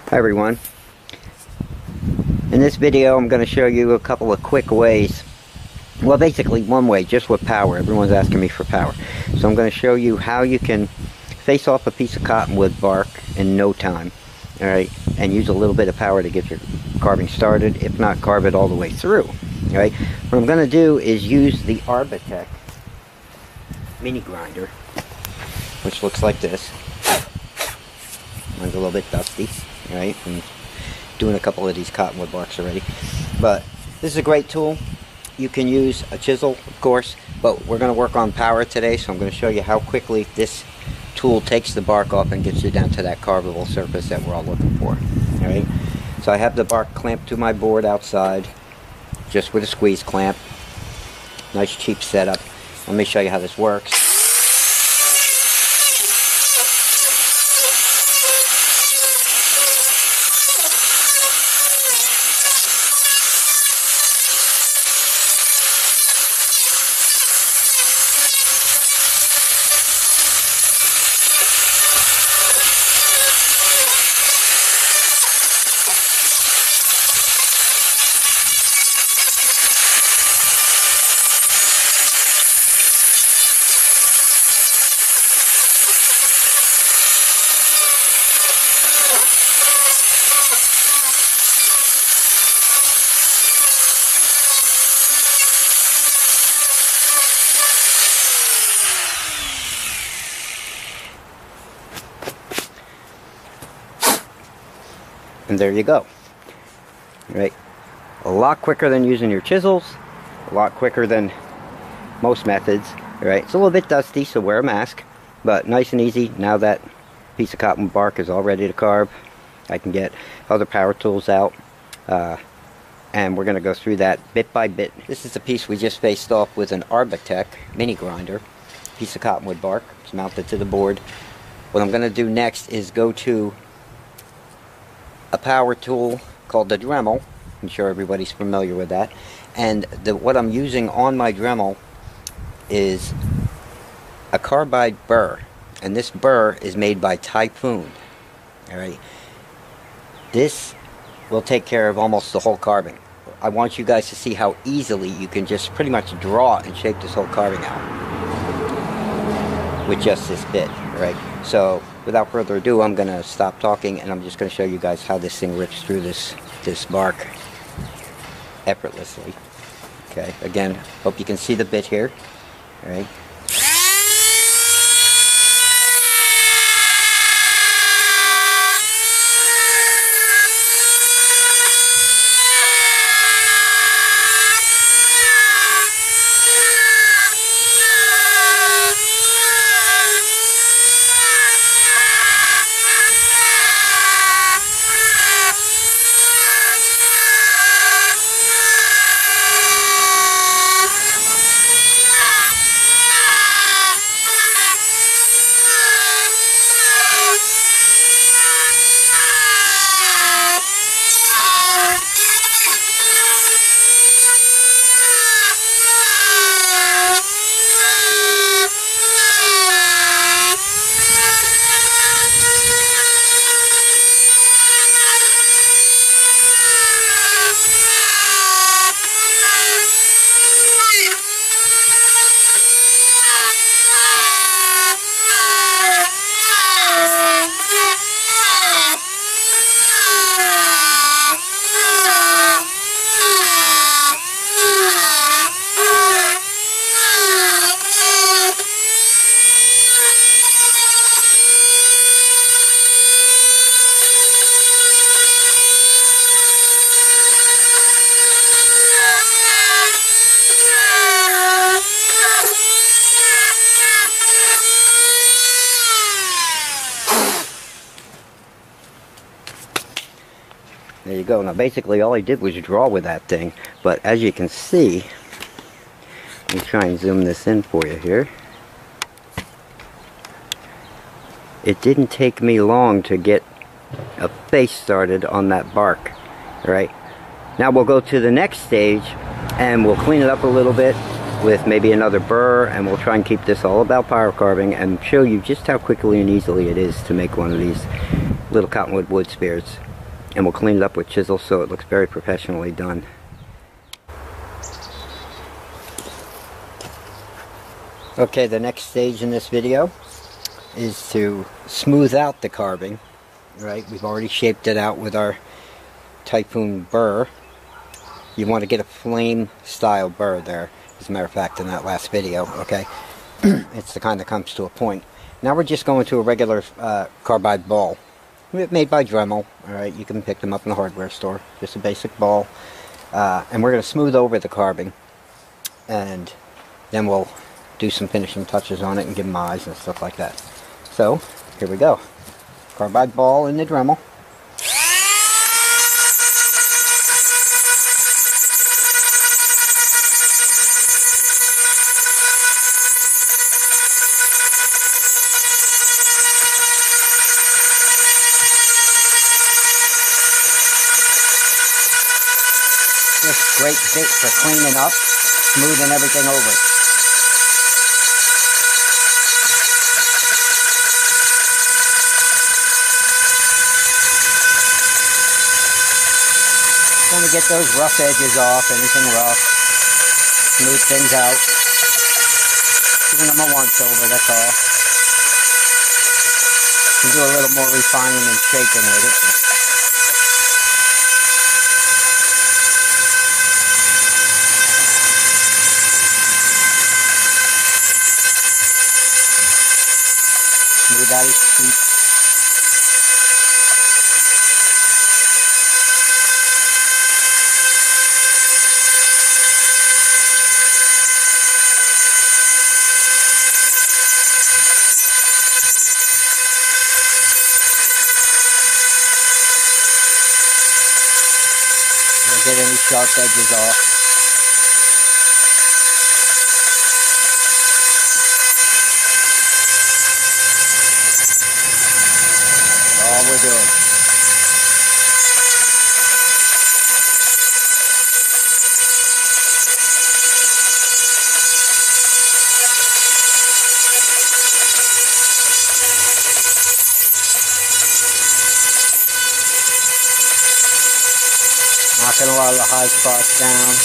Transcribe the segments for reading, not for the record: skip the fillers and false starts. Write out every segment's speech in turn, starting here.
Hi everyone. In this video I'm going to show you a couple of quick ways. Well, basically one way, just with power. Everyone's asking me for power. So I'm going to show you how you can face off a piece of cottonwood bark in no time. Alright, and use a little bit of power to get your carving started. If not, carve it all the way through. Alright, what I'm going to do is use the Arbortech mini grinder, which looks like this. Mine's a little bit dusty, right, from doing a couple of these cottonwood barks already. But this is a great tool. You can use a chisel, of course, but we're going to work on power today, so I'm going to show you how quickly this tool takes the bark off and gets you down to that carvable surface that we're all looking for. Alright, so I have the bark clamped to my board outside, just with a squeeze clamp. Nice cheap setup. Let me show you how this works. And there you go. Right? A lot quicker than using your chisels. A lot quicker than most methods. Right? It's a little bit dusty, so wear a mask. But nice and easy. Now that piece of cotton bark is all ready to carve, I can get other power tools out. And we're going to go through that bit by bit. This is a piece we just faced off with an Arbortech mini grinder. Piece of cottonwood bark. It's mounted to the board. What I'm going to do next is go to a power tool called the Dremel. I'm sure everybody's familiar with that. And what I'm using on my Dremel is a carbide burr. And this burr is made by Typhoon. Alright. This will take care of almost the whole carving. I want you guys to see how easily you can just pretty much draw and shape this whole carving out with just this bit. Right? So without further ado, I'm going to stop talking and I'm just going to show you guys how this thing rips through this bark effortlessly. Okay, again, hope you can see the bit here. Alright. There you go. Now basically all I did was draw with that thing, but as you can see, let me try and zoom this in for you here. It didn't take me long to get a face started on that bark. Alright, now we'll go to the next stage and we'll clean it up a little bit with maybe another burr, and we'll try and keep this all about power carving and show you just how quickly and easily it is to make one of these little cottonwood wood spears. and we'll clean it up with chisels so it looks very professionally done. Okay, the next stage in this video is to smooth out the carving. Right, we've already shaped it out with our Typhoon burr. You want to get a flame style burr there, as a matter of fact, in that last video, okay? It's the kind that comes to a point. Now we're just going to a regular carbide ball, made by Dremel. Alright, you can pick them up in the hardware store, just a basic ball. And we're going to smooth over the carving, and then we'll do some finishing touches on it and give them eyes and stuff like that. So, here we go. Carbide ball in the Dremel. This great bit for cleaning up, smoothing everything over. Trying to get those rough edges off, anything rough, smooth things out. Giving them a once over, that's all. You can do a little more refining and shaping with it. Smooth out his sheet. Get any sharp edges off. All we're doing. Knocking a lot of the high spots down.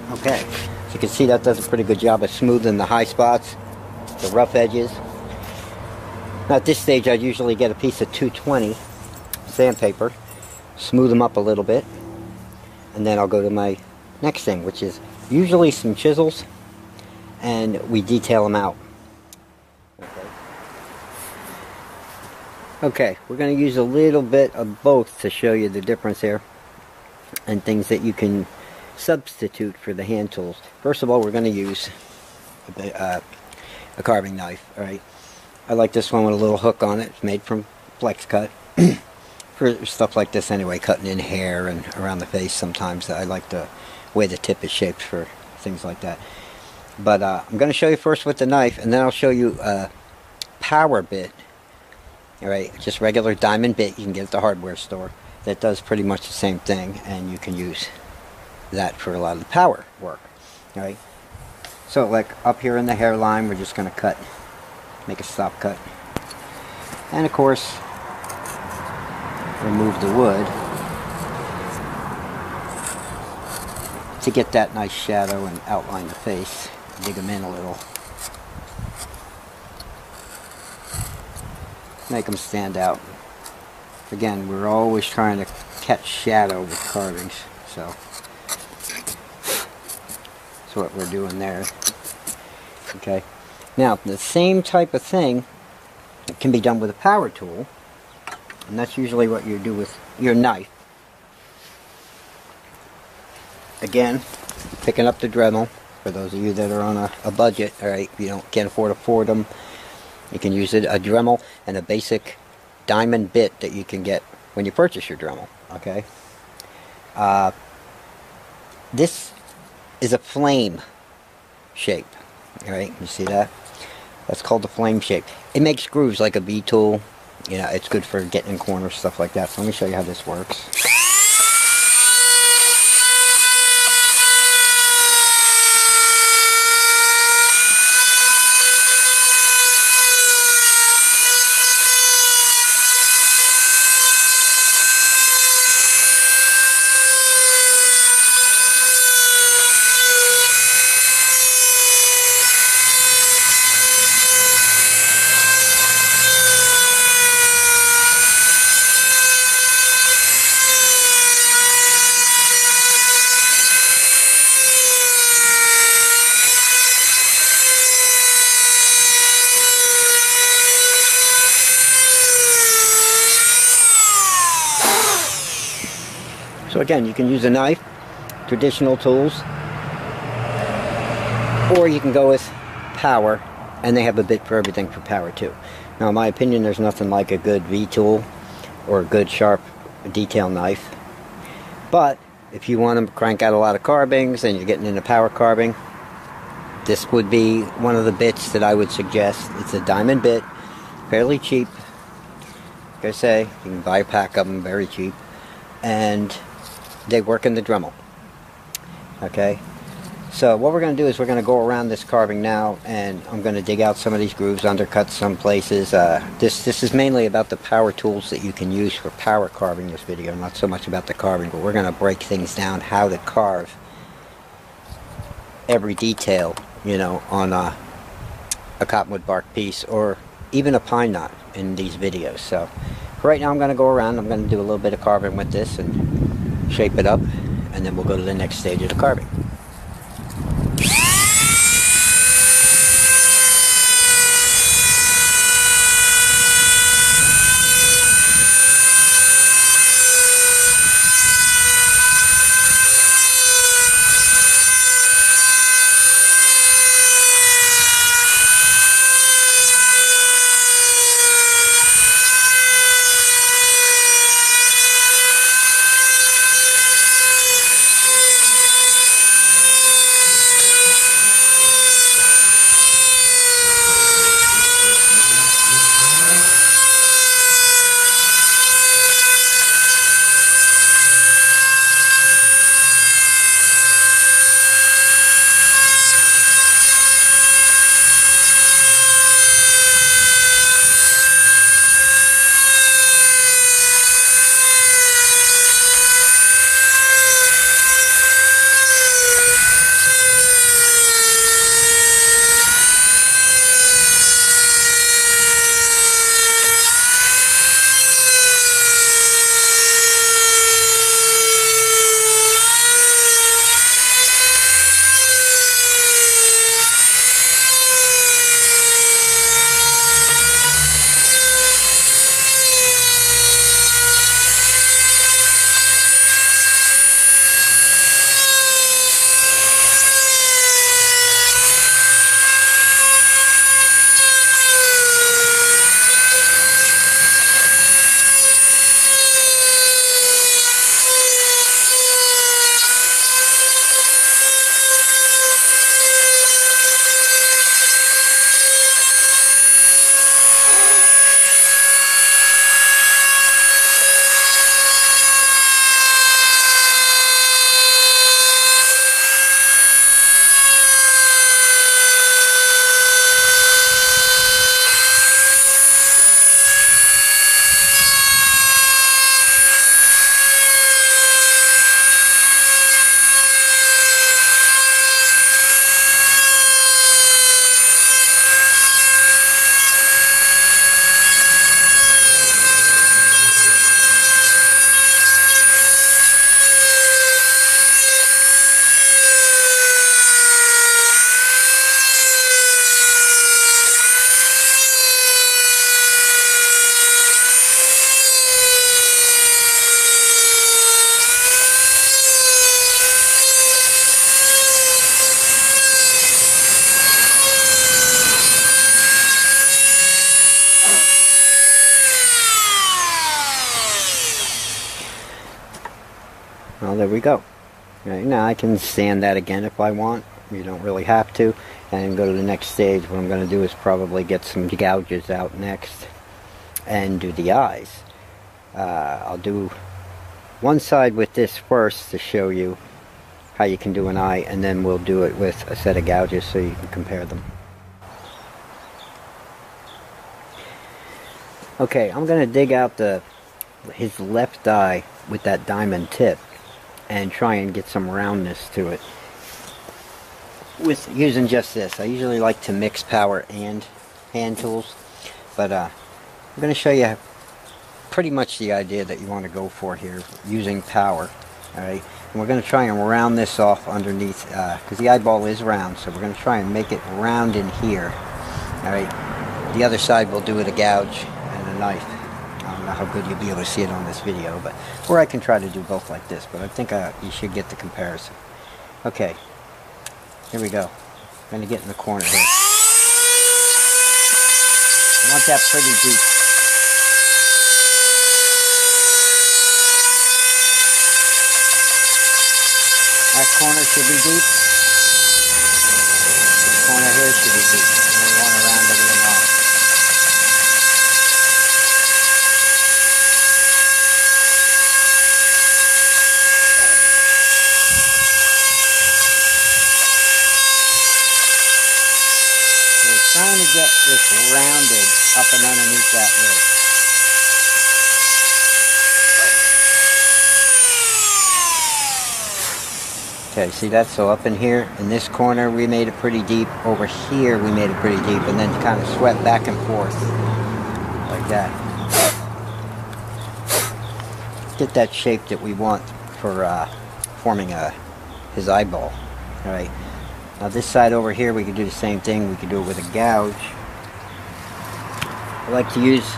Okay, so you can see that does a pretty good job of smoothing the high spots, the rough edges. Now at this stage I'd usually get a piece of 220 sandpaper, smooth them up a little bit, and then I'll go to my next thing, which is usually some chisels, and we detail them out. Okay, we're going to use a little bit of both to show you the difference here, and things that you can substitute for the hand tools. First of all, we're going to use a carving knife. Alright, I like this one with a little hook on it. It's made from flex cut for stuff like this anyway, cutting in hair and around the face. Sometimes I like the way the tip is shaped for things like that. But I'm going to show you first with the knife, and then I'll show you a power bit. Alright, just regular diamond bit you can get at the hardware store that does pretty much the same thing, and you can use that for a lot of the power work. Alright, so like up here in the hairline, we're just going to cut, make a stop cut, and of course remove the wood to get that nice shadow and outline the face. Dig them in a little, make them stand out. Again, we're always trying to catch shadow with carvings, so that's what we're doing there. Okay, now the same type of thing can be done with a power tool, and that's usually what you do with your knife. Again, picking up the Dremel, for those of you that are on a budget. Alright, if you can't afford a Fordham, you can use a Dremel and a basic diamond bit that you can get when you purchase your Dremel. Okay. This is a flame shape. All right, you see that? That's called the flame shape. It makes grooves like a V-tool. You know, it's good for getting in corners, stuff like that. So let me show you how this works. So again, you can use a knife, traditional tools, or you can go with power, and they have a bit for everything for power too. Now in my opinion, there's nothing like a good V-tool or a good sharp detail knife. But if you want to crank out a lot of carvings and you're getting into power carving, this would be one of the bits that I would suggest. It's a diamond bit, fairly cheap. Like I say, you can buy a pack of them very cheap, and they work in the Dremel. Okay, so what we're going to do is we're going to go around this carving now, and I'm going to dig out some of these grooves, undercut some places. This is mainly about the power tools that you can use for power carving, this video, not so much about the carving, but we're going to break things down, how to carve every detail, you know, on a cottonwood bark piece, or even a pine knot in these videos. So right now I'm going to go around, I'm going to do a little bit of carving with this and shape it up, and then we'll go to the next stage of the carving. Well, there we go. Right, now I can sand that again if I want. You don't really have to. And go to the next stage. What I'm going to do is probably get some gouges out next and do the eyes. I'll do one side with this first to show you how you can do an eye, and then we'll do it with a set of gouges so you can compare them. Okay, I'm going to dig out his left eye with that diamond tip and try and get some roundness to it with using just this. I usually like to mix power and hand tools, but I'm going to show you pretty much the idea that you want to go for here using power. Alright, and we're going to try and round this off underneath, because the eyeball is round, so we're going to try and make it round in here. Alright, the other side we'll do with a gouge and a knife. I don't know how good you'll be able to see it on this video, but or I can try to do both like this, but I think you should get the comparison. Okay, here we go. I'm going to get in the corner here. I want that pretty deep. That corner should be deep. This corner here should be deep. And we want to round everything off. So we're trying to get this rounded up and underneath that lid. Okay, see that? So up in here, in this corner, we made it pretty deep. Over here, we made it pretty deep, and then kind of swept back and forth, like that. Get that shape that we want for forming his eyeball. All right. Now this side over here, we can do the same thing. We can do it with a gouge. I like to use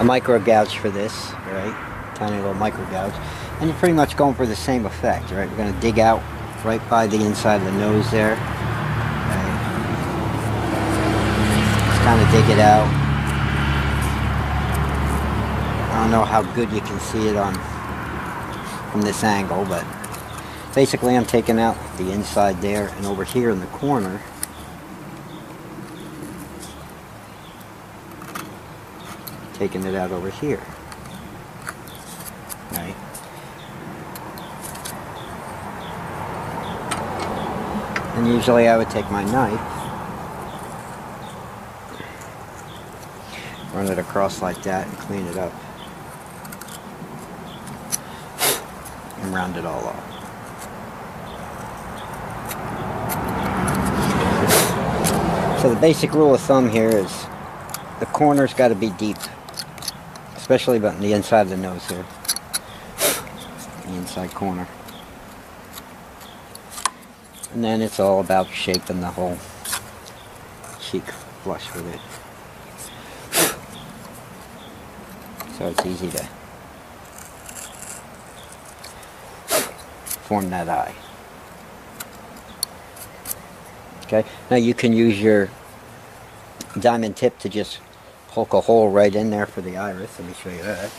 a micro gouge for this. All right, tiny little micro gouge. And you're pretty much going for the same effect, right? We're going to dig out right by the inside of the nose there. Okay. Just kind of dig it out. I don't know how good you can see it from this angle, but basically I'm taking out the inside there, and over here in the corner, taking it out over here. Right? And usually I would take my knife, run it across like that and clean it up, and round it all off. So the basic rule of thumb here is the corner's got to be deep, especially about the inside of the nose here, the inside corner. And then it's all about shaping the whole cheek flush with it. So it's easy to form that eye. Okay, now you can use your diamond tip to just poke a hole right in there for the iris. Let me show you that.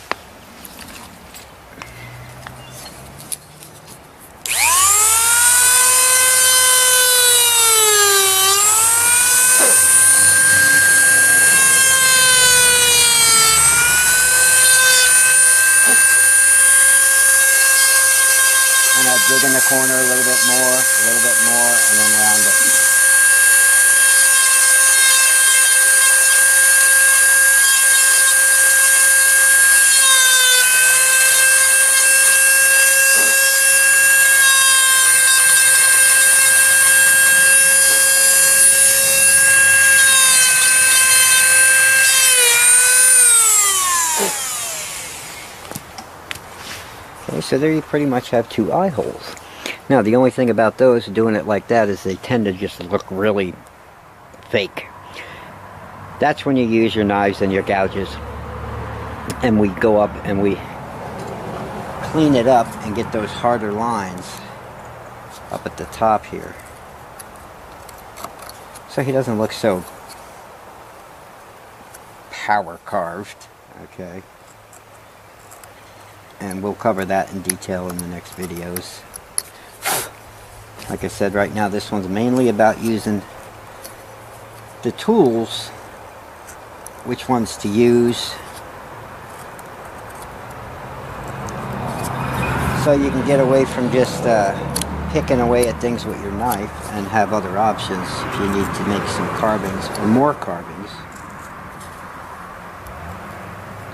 And I dig in the corner a little bit more, and then round it. Okay, so there you pretty much have two eye holes. Now the only thing about those, doing it like that, is they tend to just look really fake. That's when you use your knives and your gouges, and we go up and we clean it up and get those harder lines up at the top here, so he doesn't look so power carved. Okay. and we'll cover that in detail in the next videos. Like I said, right now this one's mainly about using the tools, which ones to use, so you can get away from just picking away at things with your knife and have other options if you need to make some carvings or more carvings.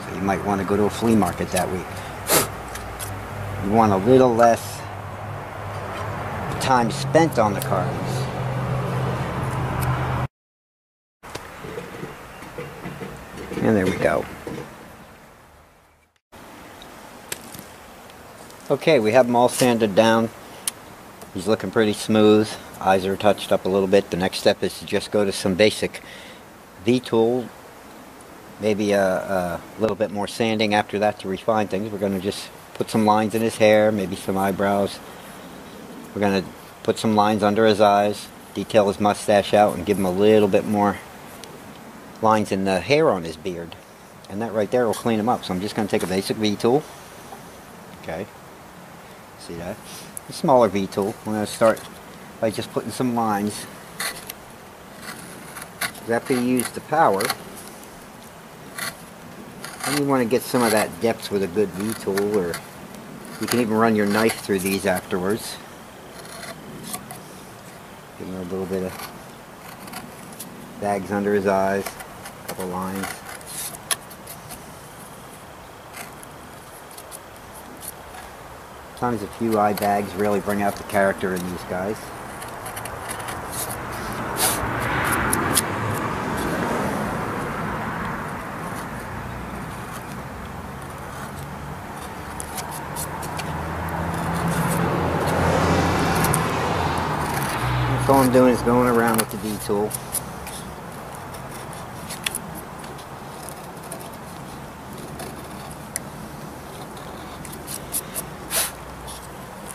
So you might want to go to a flea market that week. You want a little less time spent on the carvings. And there we go. Okay, we have them all sanded down. He's looking pretty smooth. Eyes are touched up a little bit. The next step is to just go to some basic V-tool. Maybe a little bit more sanding after that to refine things. We're going to just put some lines in his hair, maybe some eyebrows. We're going to put some lines under his eyes, detail his mustache out, and give him a little bit more lines in the hair on his beard. And that right there will clean him up. So I'm just going to take a basic V-tool. Okay. See that? A smaller V-tool. I'm going to start by just putting some lines. After you use the power, and you want to get some of that depth with a good V-tool, or you can even run your knife through these afterwards. Give him a little bit of bags under his eyes, a couple lines. Sometimes a few eye bags really bring out the character in these guys. All I'm doing is going around with the V-tool.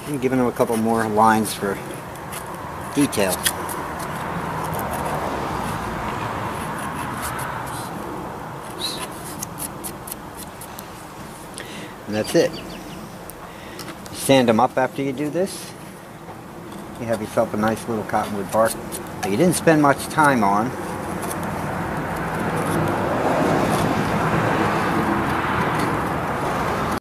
And giving them a couple more lines for detail. And that's it. Sand them up after you do this. You have yourself a nice little cottonwood bark that you didn't spend much time on.